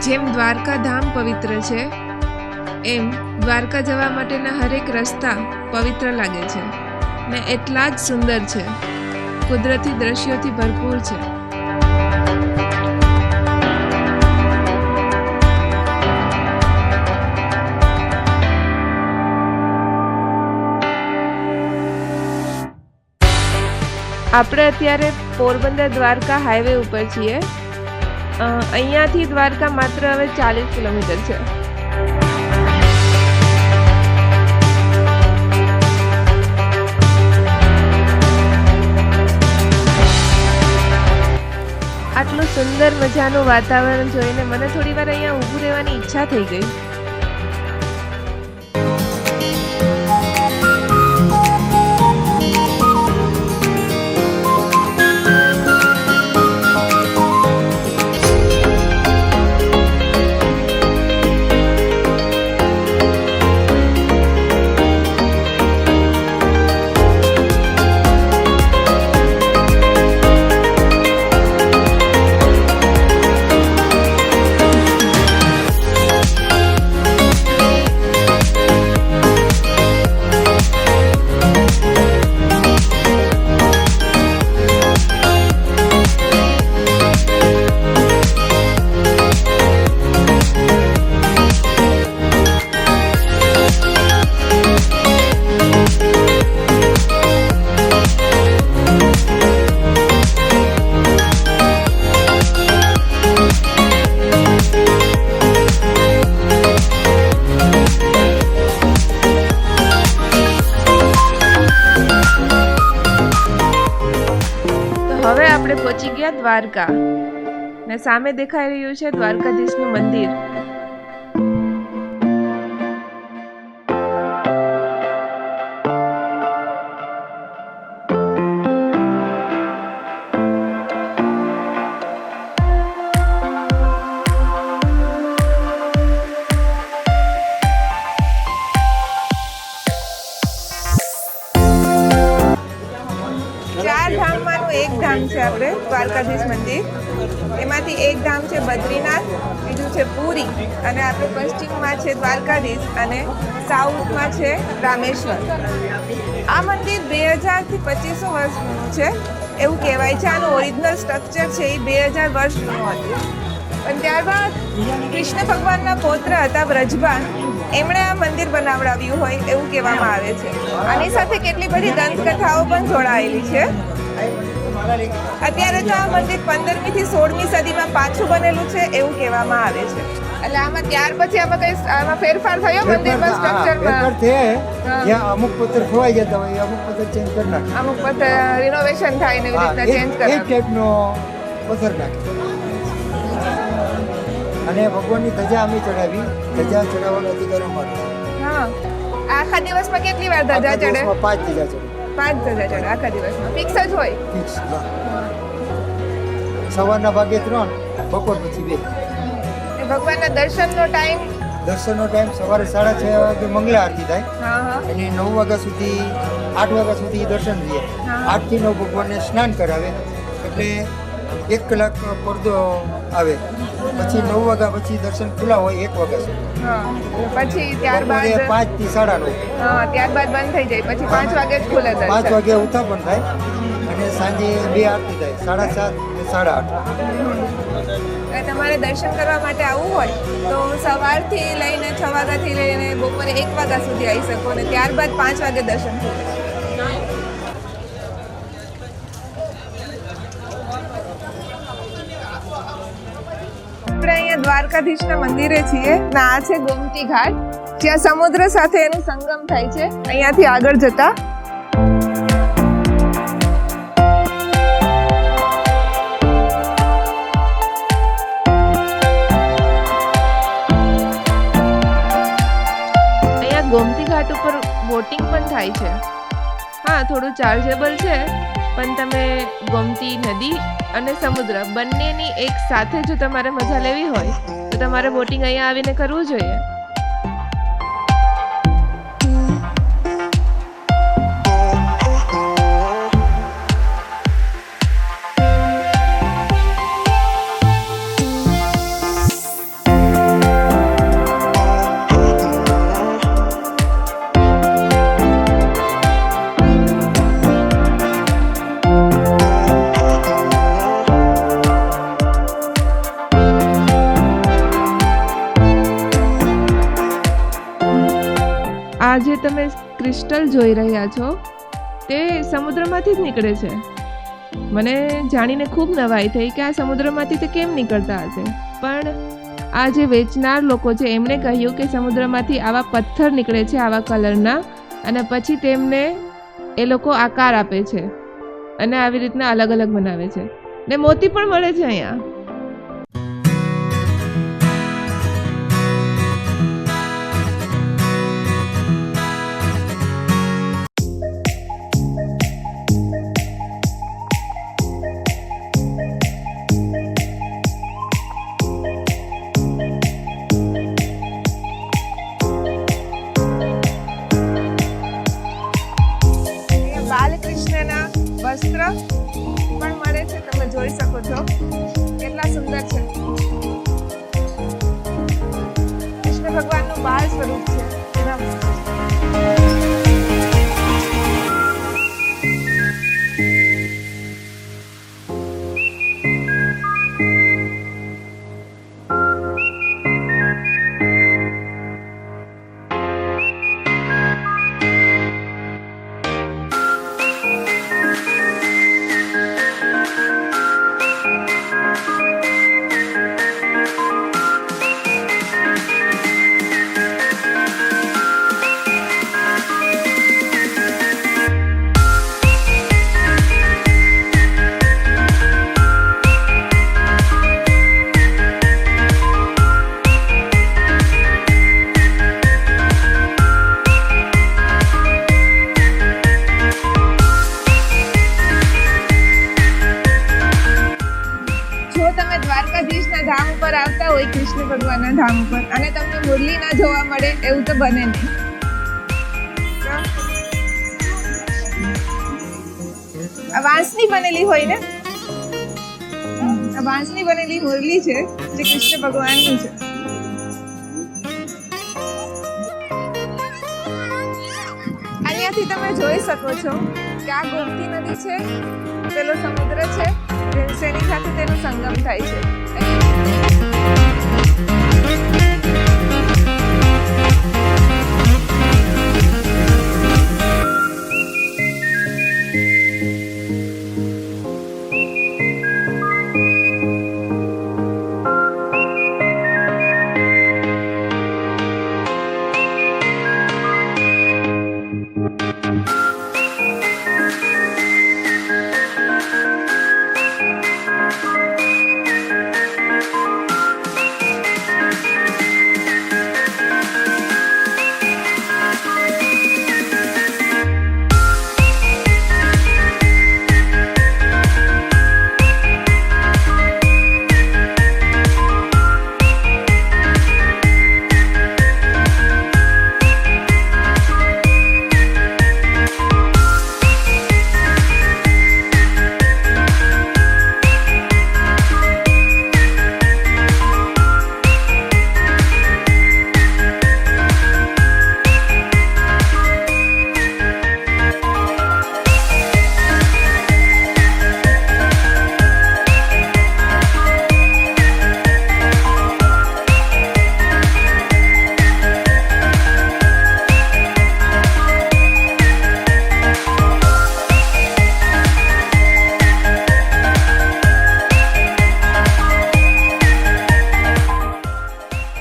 જેમ દ્વારકા ધામ પવિત્ર છે એમ દ્વારકા જવા માટેના હરેક રસ્તા પવિત્ર લાગે છે ને એટલા જ સુંદર છે, કુદરતી દ્રશ્યોથી ભરપૂર છે. આપણે અત્યારે પોરબંદર દ્વારકા હાઈવે ઉપર છીએ. અહીંયાથી દ્વારકા માત્ર હવે 40 કિલોમીટર છે. આટલું સુંદર મજાનું વાતાવરણ જોઈને મને થોડી વાર અહીંયા ઊભું રહેવાની ઈચ્છા થઈ ગઈ. હવે આપણે પહોંચી ગયા દ્વારકા ને સામે દેખાઈ રહ્યું છે દ્વારકાધીશનું મંદિર. એક ધામ છે આપણે દ્વારકાધીશ મંદિર. એમાંથી એક ધામ છે બદ્રીનાથ, બીજું છે પુરી, અને આપણે પશ્ચિમમાં છે દ્વારકાધીશ અને સાઉથમાં છે રામેશ્વર. આ મંદિર 2000 થી 2500 વર્ષ જૂનું છે એવું કહેવાય છે. આનું ઓરિજિનલ સ્ટ્રક્ચર છે એ 2000 વર્ષ જૂનું હતું. પણ ત્યારબાદ કૃષ્ણ ભગવાનના પૌત્ર હતા વ્રજભાન, એમણે આ મંદિર બનાવડાવ્યું હોય એવું કહેવામાં આવે છે. આની સાથે કેટલી બધી દંતકથાઓ પણ જોડાયેલી છે. અત્યારે તો આ મંદિર 15મી થી 16મી સદીમાં પાછું બનેલું છે એવું કહેવામાં આવે છે. એટલે આમાં ત્યાર પછી આમાં ફેરફાર થયો મંદિરમાં સ્ટ્રક્ચરમાં છે. જ્યાં અમુક પથ્થર ખોવાઈ જતા હોય અમુક પથ્થર ચેન્જ કરી નાખે, અમુક પથ્થર રિનોવેશન થાય ને એવી રીતના ચેન્જ કરે. એક ટાઈપનો પથ્થર નાખે. અને ભગવાનની ધજા અમે ચડાવી. ધજા ચડાવવાનો અધિકાર અમારો. હા, આખા દિવસમાં કેટલી વાર ધજા ચડે? 5 ધજા ચડે. 5 ધજા ચડે આખા દિવસમાં. ફિક્સ જ હોય? ફિક્સ. સવારના ભાગે 3, બપોર પછી 2. ભગવાનના દર્શનનો ટાઈમ સવારે 6:30 વાગે મંગલા આરતી થાય. અને 9 વાગ્યા સુધી 8 વાગ્યા સુધી દર્શન રહે. 8 થી 9 ભગવાનને સ્નાન કરાવે એટલે 1 કલાક પડદો આવે. પછી 9 વાગ્યા પછી દર્શન ખુલ્લા હોય 1 વાગ્યા સુધી. પછી ત્યારબાદ 5 થી 9:30. ત્યારબાદ બંધ થઈ જાય. પછી 5 વાગે જ ખુલે. 5 વાગે ઉત્થાપન થાય અને સાંજે 2 આરતી થાય, 7:30 અને 8:30. તમારે દર્શન કરવા માટે આવવું હોય તો સવારથી લઈને 6 વાગ્યાથી લઈને બપોરે 1 વાગ્યા સુધી આવી શકો અને ત્યારબાદ 5 વાગે દર્શન ખુલે. આપણે અહીંયા દ્વારકાધીશના મંદિરે છીએ ને આ છે ગોમતી ઘાટ, જ્યાં સમુદ્ર સાથે એનું સંગમ થાય છે. અહીંયાથી આગળ જતા ગોમતી ઘાટ ઉપર બોટિંગ પણ થાય છે. હા, થોડું ચાર્જેબલ છે, પણ તમે ગોમતી નદી અને સમુદ્ર બંનેની એક સાથે જો તમારે મજા લેવી હોય તો તમારે બોટિંગ અહીંયા આવીને કરવું જોઈએ. ક્રિસ્ટલ જોઈ રહ્યા છો તે સમુદ્રમાંથી જ નીકળે છે. મને જાણીને ખૂબ નવાઈ થઈ કે આ સમુદ્રમાંથી તે કેમ નીકળતા હશે, પણ આ જે વેચનાર લોકો છે એમણે કહ્યું કે સમુદ્રમાંથી આવા પથ્થર નીકળે છે આવા કલરના, અને પછી તેમને એ લોકો આકાર આપે છે અને આવી રીતના અલગ અલગ બનાવે છે, ને મોતી પણ મળે છે અહીંયા. બાલકૃષ્ણના વસ્ત્ર પણ મળે છે, તમે જોઈ શકો છો કેટલા સુંદર છે. કૃષ્ણ ભગવાનનું બાળ સ્વરૂપ છે. દ્વારકાધીશના ધામ ઉપર આવતા હોય, કૃષ્ણ ભગવાનના ધામ ઉપર, અને તમને મુરલી ના જોવા મળે એવું તો બને નહીં. આ વાંસની બનેલી હોય ને, આ વાંસની બનેલી મુરલી છે જે કૃષ્ણ ભગવાનનું છે. અહીંયાથી તમે જોઈ શકો છો કે આ ગોમતી નદી છે, પેલો સમુદ્ર છે, જેની સાથે તેનો સંગમ થાય છે.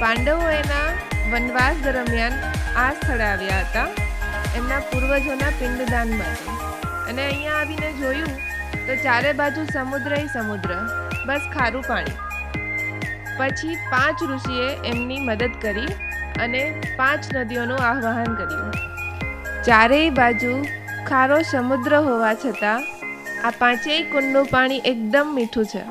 પાંડવો એના વનવાસ દરમિયાન આ સ્થળે આવ્યા હતા એમના પૂર્વજોના પિંડદાન માટે, અને અહીંયા આવીને જોયું તો ચારે બાજુ સમુદ્ર ય સમુદ્ર, બસ ખારું પાણી. પછી 5 ઋષિએ એમની મદદ કરી અને 5 નદીઓનું આહ્વાન કર્યું. ચારેય બાજુ ખારો સમુદ્ર હોવા છતાં આ 5 કુંડનું પાણી એકદમ મીઠું છે.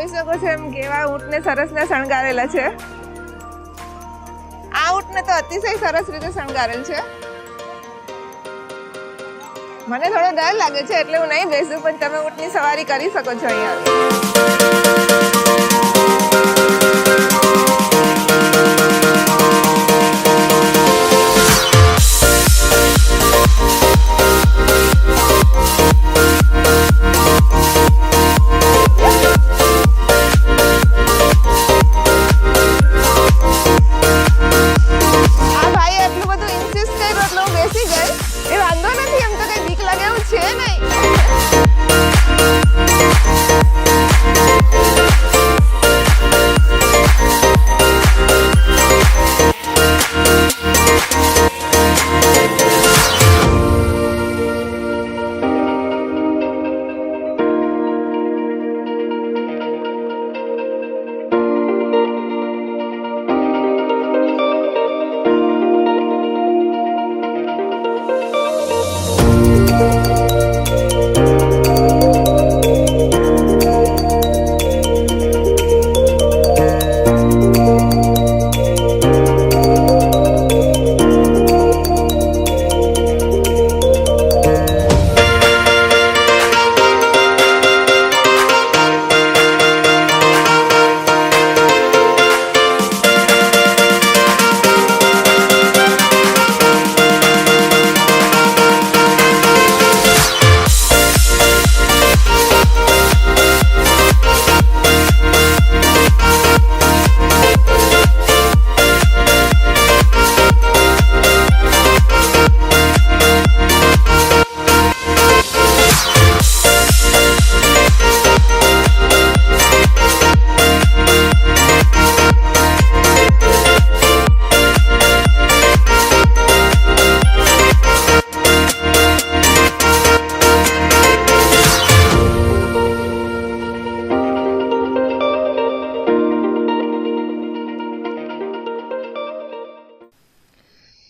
જોઈ શકો છો એમ કેવા ઊંટને સરસને શણગારેલા છે. આ ઊંટને તો અતિશય સરસ રીતે શણગારેલ છે. મને થોડો ડર લાગે છે એટલે હું નહીં બેસું, પણ તમે ઊંટની સવારી કરી શકો છો અહીંયા.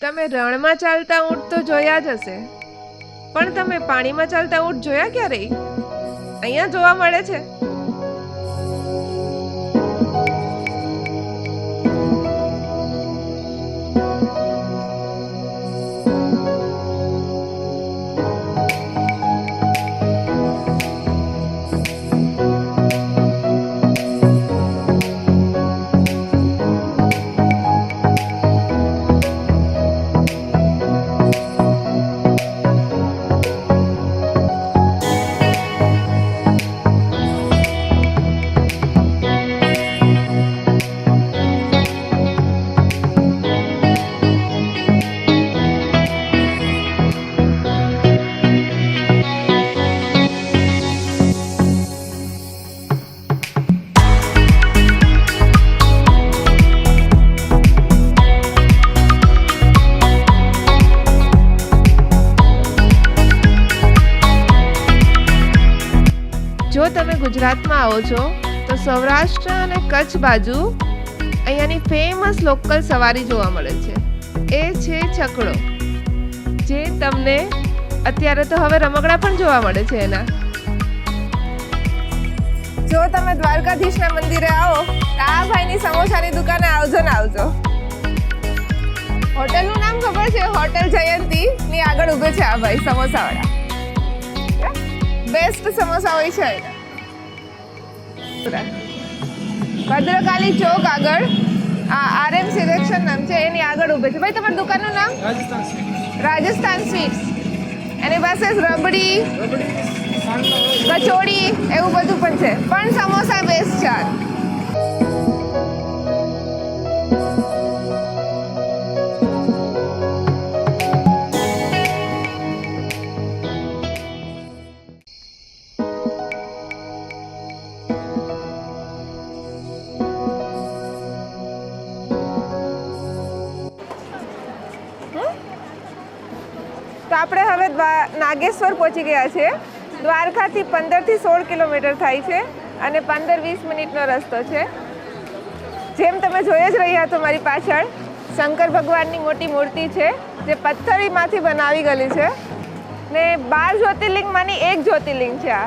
તમે રણમાં ચાલતા ઊંટ તો જોયા જ હશે, પણ તમે પાણીમાં ચાલતા ઊંટ જોયા ક્યારેય? અહીંયા જોવા મળે છે. જો તમે ગુજરાતમાં આવો છો તો સૌરાષ્ટ્ર અને કચ્છ બાજુ અહીંયાની ફેમસ લોકલ સવારી જોવા મળે છે. એ છે છકડો, જે તમને અત્યારે તો હવે રમકડા પણ જોવા મળે છે એના. જો તમે દ્વારકાધીશના મંદિરે આવો તો આ ભાઈની સમોસાની દુકાને આવજો ને આવજો. હોટલનું નામ ખબર છે? હોટલ જયંતી ની આગળ ઊભે છે આ ભાઈ સમોસાવાળા. બેસ્ટ સમોસા હોય છે એના. ભદ્રકાલી ચોક આગળ RM સિલેક્શન નામ છે, એની આગળ ઊભે છે. ભાઈ તમારી દુકાનનું નામ? રાજસ્થાન સ્વીટ્સ. એની પાસે રબડી, કચોડી એવું બધું પણ છે, પણ સમોસા બેસ્ટ છે. તો આપણે હવે નાગેશ્વર પહોંચી ગયા છે. દ્વારકાથી 15 થી 16 કિલોમીટર થાય છે અને 15-20 મિનિટનો રસ્તો છે. જેમ તમે જોઈ જ રહ્યા છો મારી પાછળ શંકર ભગવાનની મોટી મૂર્તિ છે, જે પથ્થરમાંથી બનાવી ગયેલી છે ને 12 જ્યોતિર્લિંગમાંની એક જ્યોતિર્લિંગ છે આ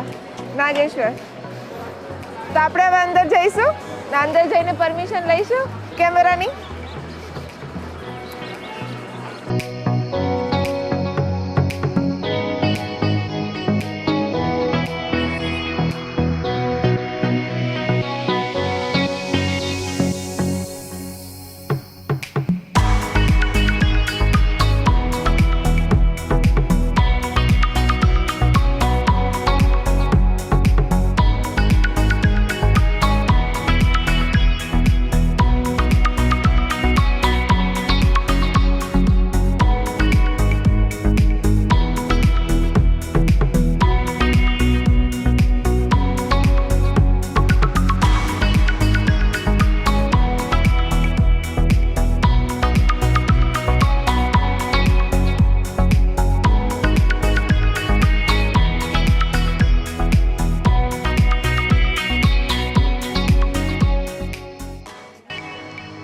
નાગેશ્વર. તો આપણે હવે અંદર જઈશું ને અંદર જઈને પરમિશન લઈશું કેમેરાની.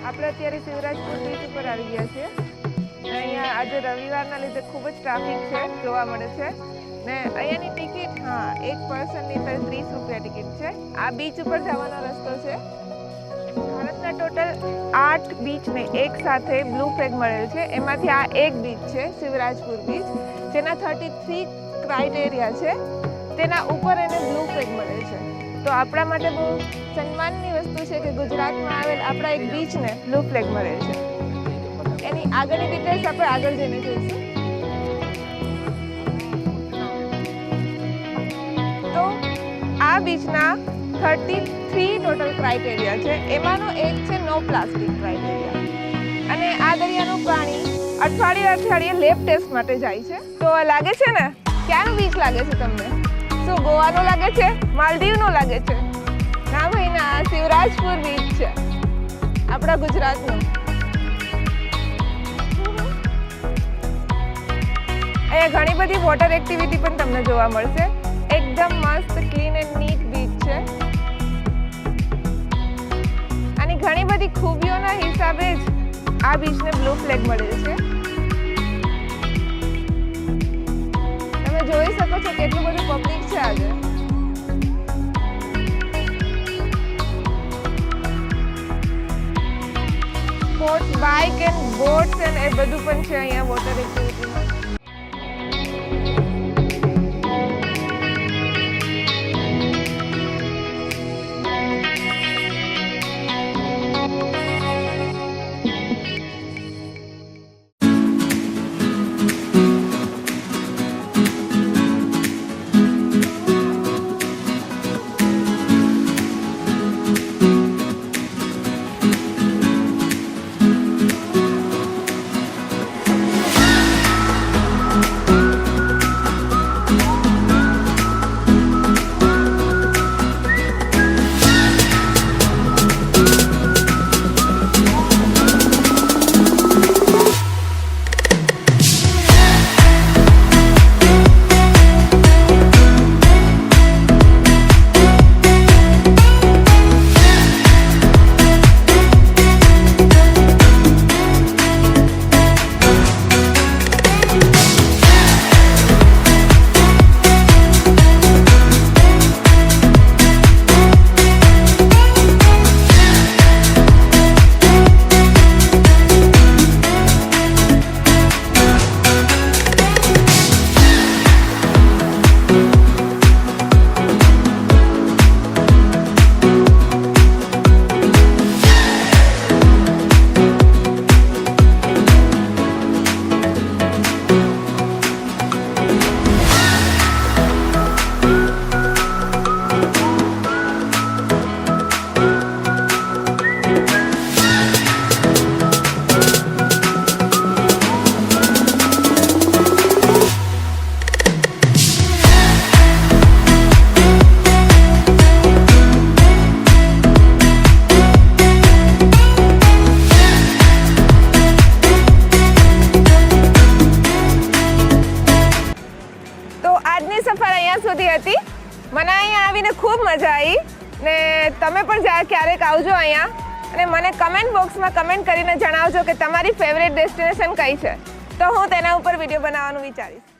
આપણે અત્યારે શિવરાજપુર બીચ ઉપર આવી ગયા છીએ. અહીંયા આજે રવિવારના લીધે ખૂબ જ ટ્રાફિક છે, જોવા મળે છે. ને અહીંયાની ટિકિટ એક પર્સનની 30 રૂપિયા ટિકિટ છે. આ બીચ ઉપર જવાનો રસ્તો છે. ભારતના ટોટલ 8 બીચને એક સાથે બ્લુ ફ્લેગ મળેલ છે. એમાંથી આ એક બીચ છે શિવરાજપુર બીચ, જેના 33 ક્રાઇટેરિયા છે. તેના ઉપર એને બ્લુ ફ્લેગ મળેલ છે. તો આપણા માટે બહુ સન્માનની વસ્તુ છે કે ગુજરાતમાં આવેલ આપણા એક બીચને બ્લુ ફ્લેગ મળેલ છે. એની આગળની ડિટેલ્સ આપણે આગળ જઈને જોઈશું. તો આ બીચના 33 ટોટલ ક્રાઇટેરિયા છે. એમાંનો એક છે નો પ્લાસ્ટિક ક્રાઇટેરિયા. અને આ દરિયાનું પાણી અઠવાડિયે લેબ ટેસ્ટ માટે જાય છે. તો લાગે છે ને, ક્યાંનું બીચ લાગે છે તમને? શું ગોવાનું લાગે છે? માલદીવનું લાગે છે? ના ભાઈ ના, આ શિવરાજપુર બીચ છે આપણા ગુજરાતનું. અહીંયા ઘણી બધી વોટર એક્ટિવિટી પણ તમને જોવા મળશે. એકદમ મસ્ત ક્લીન એન્ડ નીટ બીચ છે. આની ઘણી બધી ખૂબીઓના હિસાબે જ આ બીચને બ્લુ ફ્લેગ મળેલ છે. તમે જોઈ શકો છો કેટલું બધું પબ્લિક છે આજે. Sports bike and boats and એ બધું પણ છે અહીંયા વોટર એક્ટિવિટીમાં. સુધી હતી. મને અહીંયા આવીને ખૂબ મજા આવી ને તમે પણ ક્યારેક આવજો અહીંયા અને મને કમેન્ટ બોક્સમાં કમેન્ટ કરીને જણાવજો કે તમારી ફેવરેટ ડેસ્ટિનેશન કઈ છે, તો હું તેના ઉપર વિડીયો બનાવવાનું વિચારીશ.